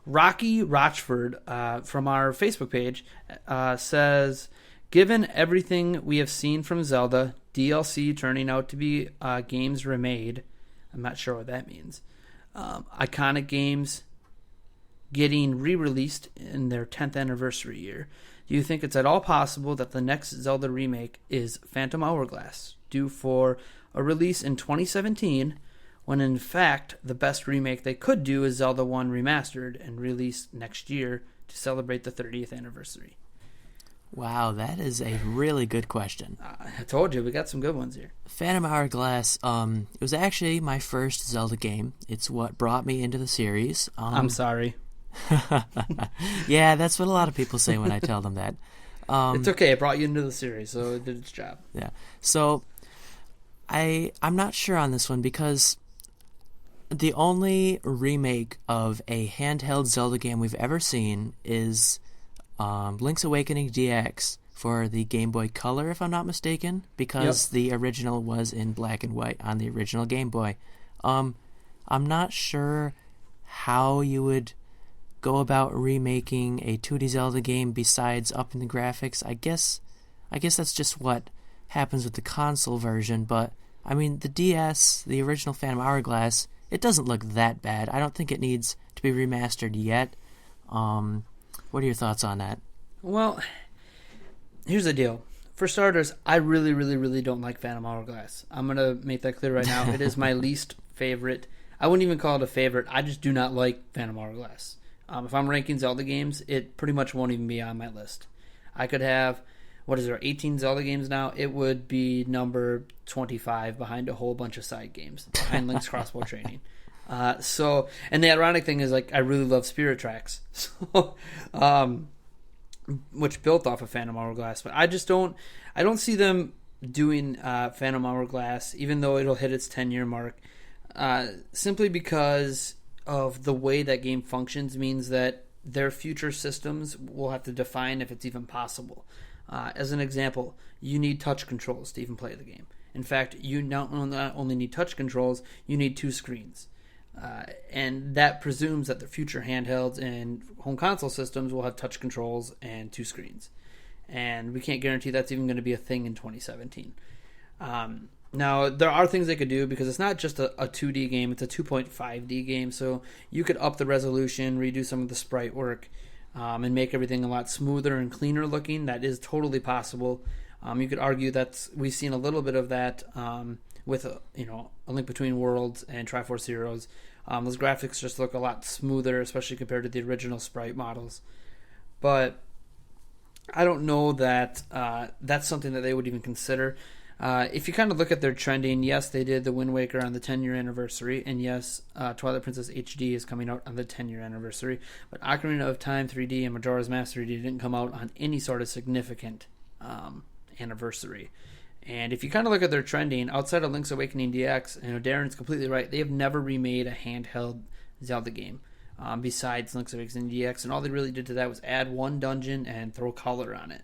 Rocky Rochford from our Facebook page says, given everything we have seen from Zelda, DLC turning out to be games remade, I'm not sure what that means, iconic games getting re-released in their 10th anniversary year, do you think it's at all possible that the next Zelda remake is Phantom Hourglass, due for a release in 2017, when in fact the best remake they could do is Zelda 1 Remastered and released next year to celebrate the 30th anniversary? Wow, that is a really good question. I told you, we got some good ones here. Phantom Hourglass, it was actually my first Zelda game. It's what brought me into the series. I'm sorry. Yeah, that's what a lot of people say when I tell them that. It's okay, it brought you into the series, so it did its job. Yeah, so I'm not sure on this one because the only remake of a handheld Zelda game we've ever seen is Link's Awakening DX for the Game Boy Color, if I'm not mistaken, because the original was in black and white on the original Game Boy. I'm not sure how you would go about remaking a 2D Zelda game besides upping the graphics. I guess that's just what happens with the console version, but I mean the DS, the original Phantom Hourglass, it doesn't look that bad. I don't think it needs to be remastered yet. What are your thoughts on that? Well, here's the deal. For starters, I really, really, really don't like Phantom Hourglass. I'm going to make that clear right now. It is my least favorite. I wouldn't even call it a favorite. I just do not like Phantom Hourglass. If I'm ranking Zelda games, it pretty much won't even be on my list. I could have, 18 Zelda games now? It would be number 25 behind a whole bunch of side games, behind Link's Crossbow Training. And the ironic thing is, I really love Spirit Tracks, so, which built off of Phantom Hourglass, but I don't see them doing Phantom Hourglass, even though it'll hit its 10-year mark, simply because of the way that game functions means that their future systems will have to define if it's even possible. As an example, you need touch controls to even play the game. In fact, you not only need touch controls, you need 2 screens. And that presumes that the future handhelds and home console systems will have touch controls and 2 screens. And we can't guarantee that's even going to be a thing in 2017. Now, there are things they could do because it's not just a 2D game, it's a 2.5D game. So you could up the resolution, redo some of the sprite work, and make everything a lot smoother and cleaner looking. That is totally possible. You could argue that we've seen a little bit of that with A Link Between Worlds and Triforce Heroes. Those graphics just look a lot smoother, especially compared to the original sprite models. But I don't know that that's something that they would even consider. If you kind of look at their trending, yes, they did the Wind Waker on the 10-year anniversary, and yes, Twilight Princess HD is coming out on the 10-year anniversary, but Ocarina of Time 3D and Majora's Mask 3D didn't come out on any sort of significant anniversary. And if you kind of look at their trending, outside of Link's Awakening DX, Darren's completely right, they have never remade a handheld Zelda game besides Link's Awakening DX, and all they really did to that was add 1 dungeon and throw color on it.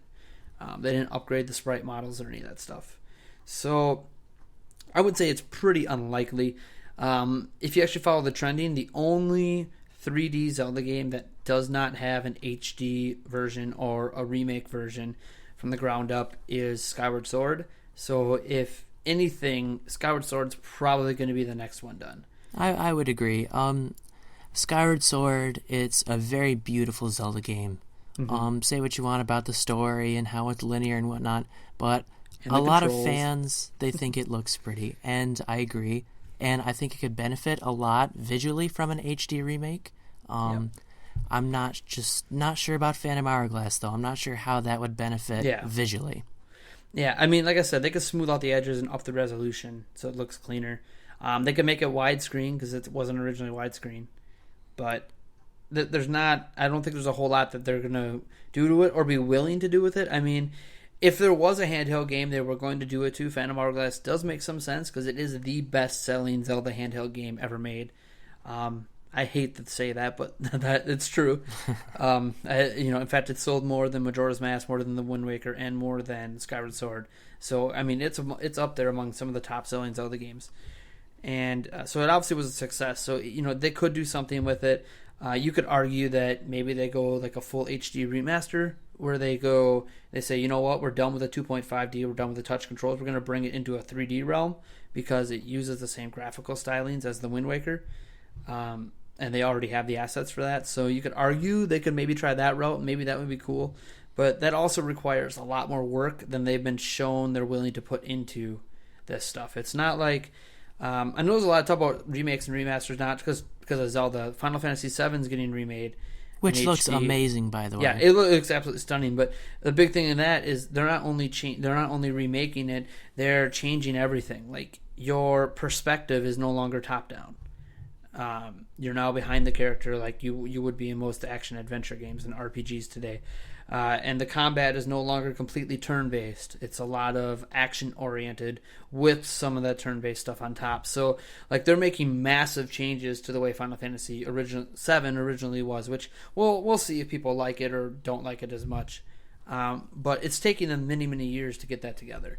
They didn't upgrade the sprite models or any of that stuff. So I would say it's pretty unlikely. If you actually follow the trending, the only 3D Zelda game that does not have an HD version or a remake version from the ground up is Skyward Sword. So if anything, Skyward Sword's probably going to be the next one done. I would agree. Skyward Sword, it's a very beautiful Zelda game. Mm-hmm. Say what you want about the story and how it's linear and whatnot, but a lot of fans, they think it looks pretty, and I agree. And I think it could benefit a lot visually from an HD remake. I'm not sure about Phantom Hourglass, though. I'm not sure how that would benefit visually. Yeah, I mean, like I said, they could smooth out the edges and up the resolution so it looks cleaner. They could make it widescreen because it wasn't originally widescreen. But I don't think there's a whole lot that they're going to do to it or be willing to do with it. I mean, if there was a handheld game they were going to do it to, Phantom Hourglass does make some sense because it is the best-selling Zelda handheld game ever made. I hate to say that, but that it's true. In fact, it sold more than Majora's Mask, more than the Wind Waker, and more than Skyward Sword. So, I mean, it's up there among some of the top-selling Zelda games. And so it obviously was a success. So, they could do something with it. You could argue that maybe they go like a full HD remaster where they say, you know what, we're done with the 2.5D, we're done with the touch controls, we're going to bring it into a 3D realm because it uses the same graphical stylings as the Wind Waker. And they already have the assets for that. So you could argue they could maybe try that route. Maybe that would be cool. But that also requires a lot more work than they've been shown they're willing to put into this stuff. It's not like... I know there's a lot of talk about remakes and remasters, not because of Zelda. Final Fantasy VII is getting remade. Which looks amazing, by the way. Yeah, it looks absolutely stunning. But the big thing in that is they're not only remaking it, they're changing everything. Like, your perspective is no longer top-down. You're now behind the character like you would be in most action-adventure games and RPGs today. And the combat is no longer completely turn-based. It's a lot of action-oriented with some of that turn-based stuff on top. So, like, they're making massive changes to the way Final Fantasy VII originally was, which we'll see if people like it or don't like it as much. But it's taking them many, many years to get that together.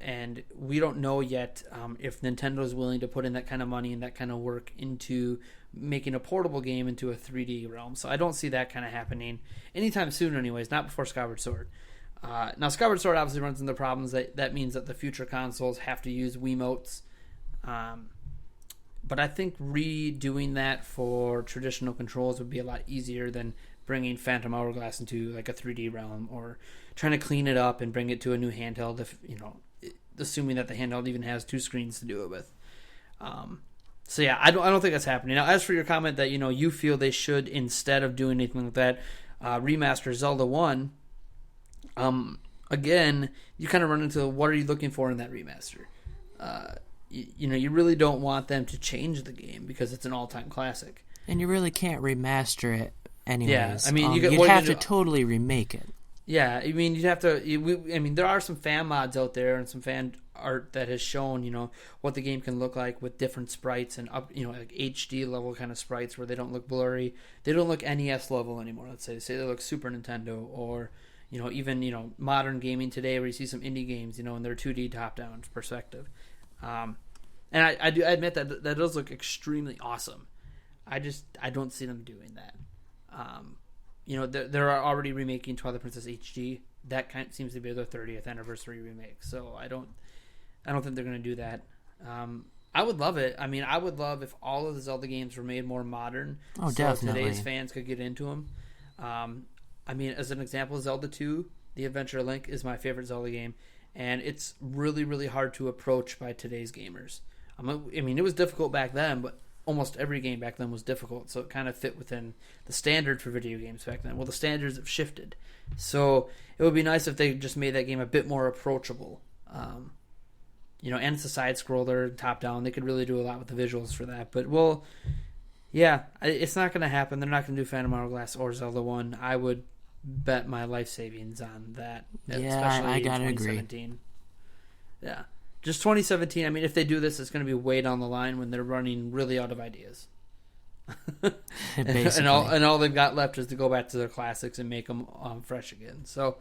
And we don't know yet if Nintendo is willing to put in that kind of money and that kind of work into making a portable game into a 3D realm. So I don't see that kind of happening anytime soon anyways, not before Skyward Sword. Now, Skyward Sword obviously runs into problems. That means that the future consoles have to use Wiimotes. But I think redoing that for traditional controls would be a lot easier than bringing Phantom Hourglass into like a 3D realm or trying to clean it up and bring it to a new handheld, if assuming that the handheld even has two screens to do it with. So yeah, I don't think that's happening. Now, as for your comment that you feel they should, instead of doing anything like that, remaster Zelda 1, again, you kind of run into what are you looking for in that remaster? You really don't want them to change the game because it's an all-time classic. And you really can't remaster it anyways. Yeah, I mean, you'd have to totally remake it. Yeah, I mean, you'd have to... there are some fan mods out there and some fan art that has shown, what the game can look like with different sprites and up, like HD level kind of sprites where they don't look blurry. They don't look NES level anymore, let's say. Say they look Super Nintendo or, even, modern gaming today where you see some indie games, in their 2D top-down perspective. And I admit that does look extremely awesome. I don't see them doing that. They're already remaking Twilight Princess HD. That seems to be their 30th anniversary remake. So I don't think they're going to do that. I would love it. I mean, I would love if all of the Zelda games were made more modern. Oh, so definitely. Today's fans could get into them. I mean, as an example, Zelda 2, The Adventure Link, is my favorite Zelda game. And it's really, really hard to approach by today's gamers. I mean, it was difficult back then, but almost every game back then was difficult, so it kind of fit within the standard for video games back then. Well, the standards have shifted, so it would be nice if they just made that game a bit more approachable. And it's a side scroller, top down. They could really do a lot with the visuals for that. But it's not going to happen. They're not going to do Phantom Hourglass or Zelda 1. I would bet my life savings on that. Yeah, especially I gotta in 2017. Agree. Yeah. Just 2017, I mean, if they do this, it's going to be way down the line when they're running really out of ideas. and all they've got left is to go back to their classics and make them fresh again. So,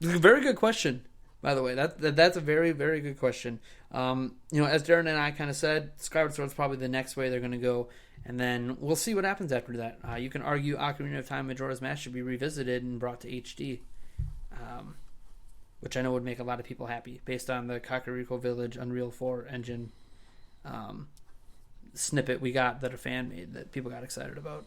very good question, by the way. That's a very, very good question. As Darren and I kind of said, Skyward Sword is probably the next way they're going to go, and then we'll see what happens after that. You can argue Ocarina of Time Majora's Mask should be revisited and brought to HD. Which I know would make a lot of people happy, based on the Kakariko Village Unreal 4 engine snippet we got that a fan made that people got excited about.